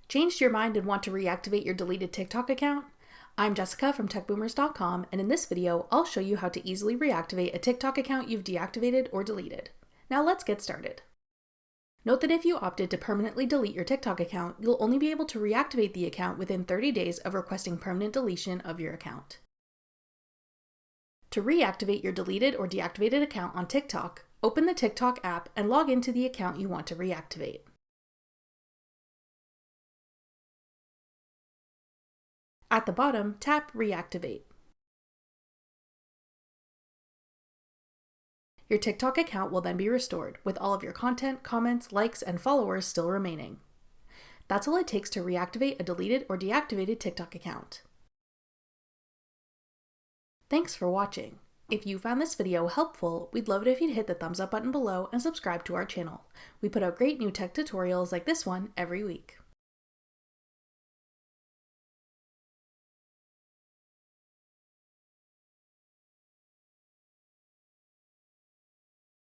Changed your mind and want to reactivate your deleted TikTok account? I'm Jessica from techboomers.com, and in this video, I'll show you how to easily reactivate a TikTok account you've deactivated or deleted. Now let's get started. Note that if you opted to permanently delete your TikTok account, you'll only be able to reactivate the account within 30 days of requesting permanent deletion of your account. To reactivate your deleted or deactivated account on TikTok, open the TikTok app and log into the account you want to reactivate. At the bottom, tap Reactivate. Your TikTok account will then be restored, with all of your content, comments, likes, and followers still remaining. That's all it takes to reactivate a deleted or deactivated TikTok account. Thanks for watching. If you found this video helpful, we'd love it if you'd hit the thumbs up button below and subscribe to our channel. We put out great new tech tutorials like this one every week.